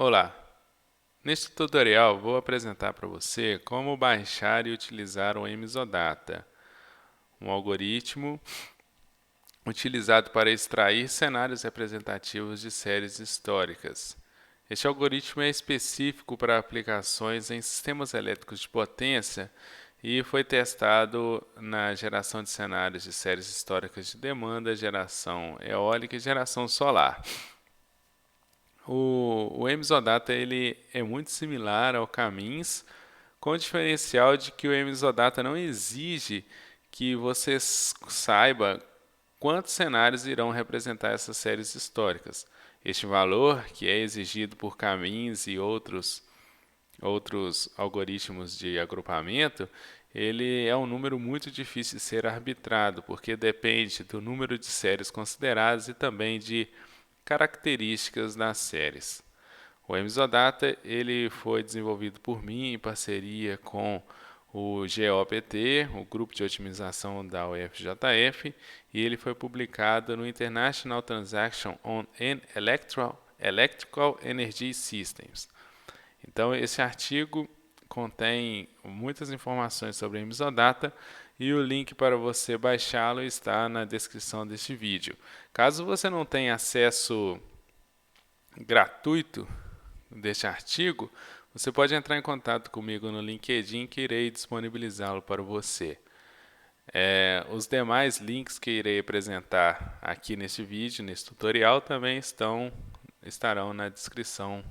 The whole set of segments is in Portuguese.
Olá! Neste tutorial vou apresentar para você como baixar e utilizar o Emsodata, um algoritmo utilizado para extrair cenários representativos de séries históricas. Este algoritmo é específico para aplicações em sistemas elétricos de potência e foi testado na geração de cenários de séries históricas de demanda, geração eólica e geração solar. O Emsodata ele é muito similar ao Caminhos, com o diferencial de que o Emsodata não exige que você saiba quantos cenários irão representar essas séries históricas. Este valor, que é exigido por Caminhos e outros algoritmos de agrupamento, ele é um número muito difícil de ser arbitrado, porque depende do número de séries consideradas e também de características das séries. O Emsodata ele foi desenvolvido por mim em parceria com o GOPT, o Grupo de Otimização da UFJF, e ele foi publicado no International Transaction on Electrical Energy Systems. Então, esse artigo contém muitas informações sobre o Emsodata e o link para você baixá-lo está na descrição deste vídeo. Caso você não tenha acesso gratuito deste artigo, você pode entrar em contato comigo no LinkedIn que irei disponibilizá-lo para você. Os demais links que irei apresentar aqui neste vídeo, nesse tutorial, também estarão na descrição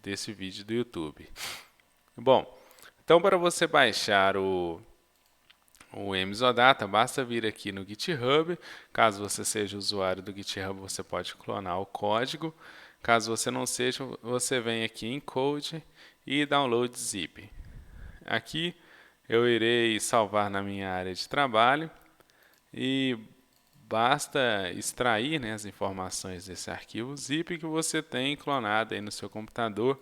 desse vídeo do YouTube. Bom, então para você baixar o Emsodata, basta vir aqui no GitHub. Caso você seja usuário do GitHub, você pode clonar o código. Caso você não seja, você vem aqui em Code e Download Zip. Aqui eu irei salvar na minha área de trabalho e basta extrair as informações desse arquivo zip que você tem clonado aí no seu computador,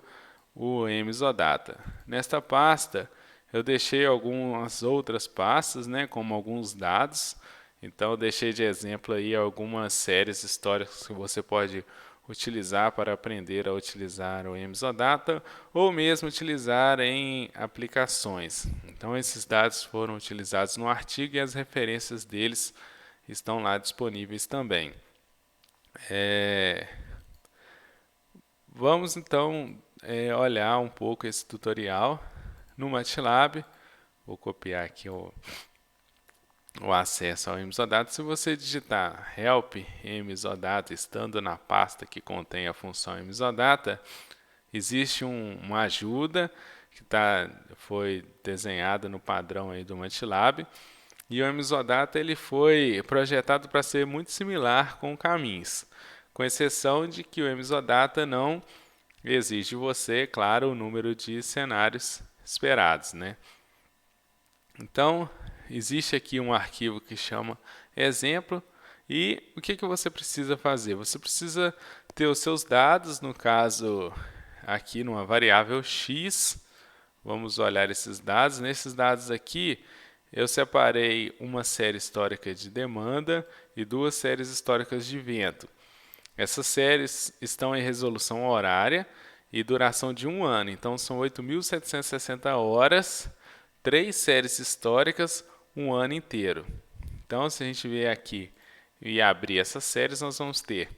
o Emsodata. Nesta pasta eu deixei algumas outras pastas, como alguns dados. Então eu deixei de exemplo aí algumas séries históricas que você pode utilizar para aprender a utilizar o Emsodata ou mesmo utilizar em aplicações. Então esses dados foram utilizados no artigo e as referências deles estão lá disponíveis também. Vamos então olhar um pouco esse tutorial no MATLAB. Vou copiar aqui o acesso ao Emsodata. Se você digitar help Emsodata estando na pasta que contém a função Emsodata, existe uma ajuda que foi desenhada no padrão aí do MATLAB. E o Emsodata ele foi projetado para ser muito similar com o Caminhos, com exceção de que o Emsodata não exige de você, claro, o número de cenários esperados, Então, existe aqui um arquivo que chama exemplo e o que você precisa fazer? Você precisa ter os seus dados, no caso aqui numa variável x. Vamos olhar esses dados. Nesses dados aqui, eu separei uma série histórica de demanda e duas séries históricas de vento. Essas séries estão em resolução horária e duração de 1 ano. Então, são 8.760 horas, 3 séries históricas, 1 ano inteiro. Então, se a gente vier aqui e abrir essas séries, nós vamos ter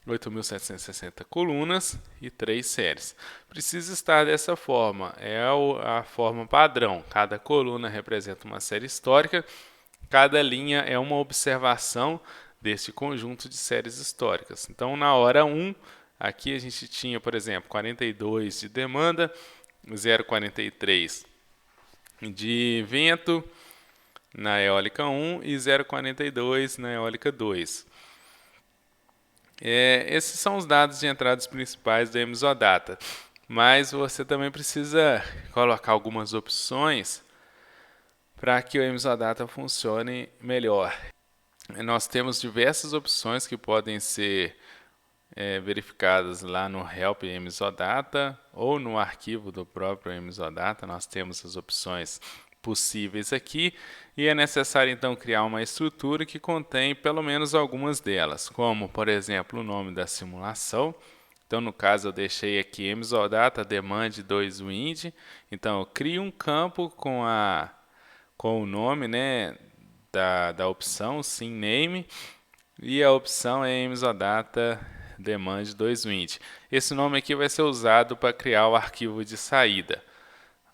8.760 colunas e 3 séries. Precisa estar dessa forma, é a forma padrão. Cada coluna representa uma série histórica, cada linha é uma observação deste conjunto de séries históricas. Então, na hora 1, aqui a gente tinha, por exemplo, 42 de demanda, 0,43 de vento na eólica 1 e 0,42 na eólica 2. Esses são os dados de entradas principais do Emsodata, mas você também precisa colocar algumas opções para que o Emsodata funcione melhor. Nós temos diversas opções que podem ser verificadas lá no Help Emsodata ou no arquivo do próprio Emsodata. Nós temos as opções possíveis aqui e é necessário então criar uma estrutura que contém pelo menos algumas delas, como por exemplo o nome da simulação, Então, no caso, eu deixei aqui msodata demand 2wind. Então, eu crio um campo com o nome, né, da opção, sim name, e a opção é msodata demand 2wind. Esse nome aqui vai ser usado para criar o arquivo de saída.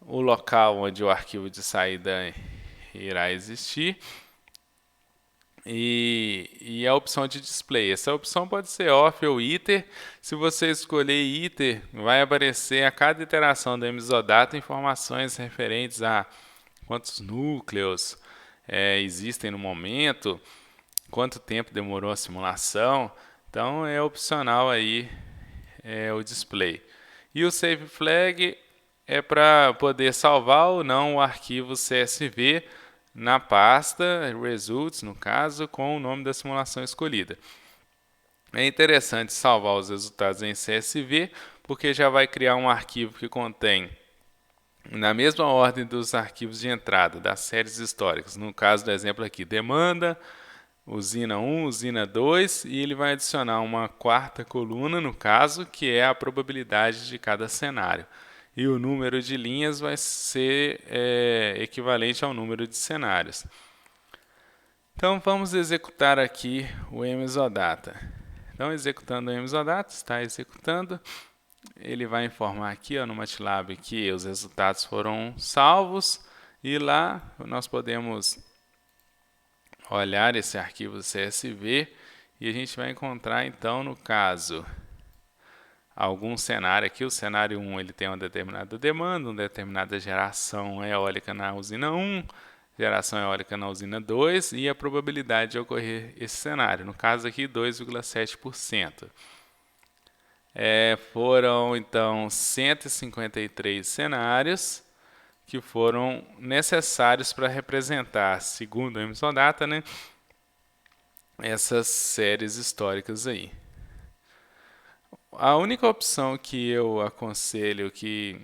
O local onde o arquivo de saída irá existir e a opção de display. Essa opção pode ser off ou iter. Se você escolher iter, vai aparecer a cada iteração da msodata informações referentes a quantos núcleos existem no momento, quanto tempo demorou a simulação. Então é opcional aí o display. E o save flag é para poder salvar ou não o arquivo CSV na pasta results, no caso, com o nome da simulação escolhida. É interessante salvar os resultados em CSV, porque já vai criar um arquivo que contém, na mesma ordem dos arquivos de entrada, das séries históricas. No caso do exemplo aqui, demanda, usina 1, usina 2, e ele vai adicionar uma quarta coluna, no caso, que é a probabilidade de cada cenário. E o número de linhas vai ser equivalente ao número de cenários. Então, vamos executar aqui o msodata. Então, executando o msodata, está executando. Ele vai informar aqui no MATLAB que os resultados foram salvos. E lá nós podemos olhar esse arquivo CSV e a gente vai encontrar, então, no caso, algum cenário aqui. O cenário 1 ele tem uma determinada demanda, uma determinada geração eólica na usina 1, geração eólica na usina 2 e a probabilidade de ocorrer esse cenário. No caso aqui, 2,7%. Foram, então, 153 cenários que foram necessários para representar, segundo o msodata, né, essas séries históricas aí. A única opção que eu aconselho que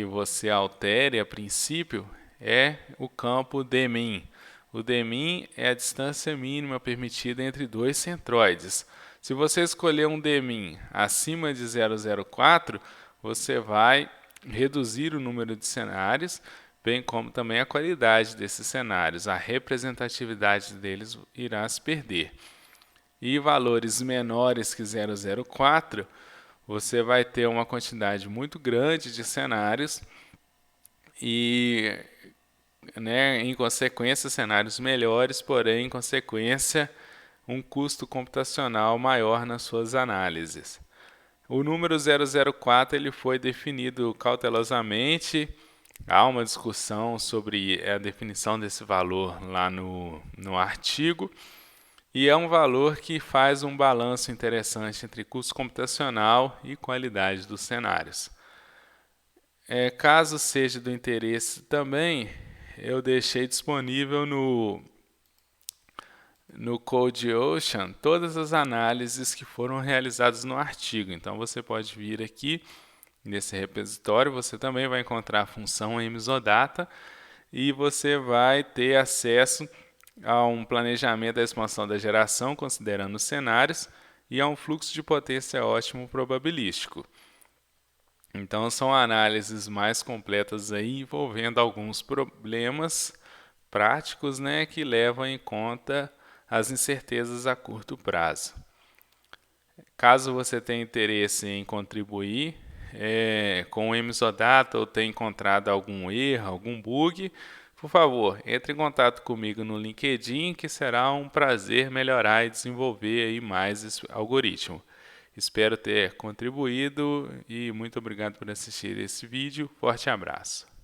você altere a princípio é o campo dmin. O dmin é a distância mínima permitida entre dois centroides. Se você escolher um dmin acima de 0,04, você vai reduzir o número de cenários, bem como também a qualidade desses cenários. A representatividade deles irá se perder. E valores menores que 0,04, você vai ter uma quantidade muito grande de cenários e, em consequência, cenários melhores, porém, em consequência, um custo computacional maior nas suas análises. O número 004 ele foi definido cautelosamente. Há uma discussão sobre a definição desse valor lá no artigo. E é um valor que faz um balanço interessante entre custo computacional e qualidade dos cenários. Caso seja do interesse também, eu deixei disponível no CodeOcean todas as análises que foram realizadas no artigo. Então você pode vir aqui nesse repositório, você também vai encontrar a função msodata e você vai ter acesso a um planejamento da expansão da geração, considerando os cenários, e a um fluxo de potência ótimo probabilístico. Então, são análises mais completas aí, envolvendo alguns problemas práticos, que levam em conta as incertezas a curto prazo. Caso você tenha interesse em contribuir com o msodata ou tenha encontrado algum erro, algum bug, por favor, entre em contato comigo no LinkedIn, que será um prazer melhorar e desenvolver aí mais esse algoritmo. Espero ter contribuído e muito obrigado por assistir esse vídeo. Forte abraço.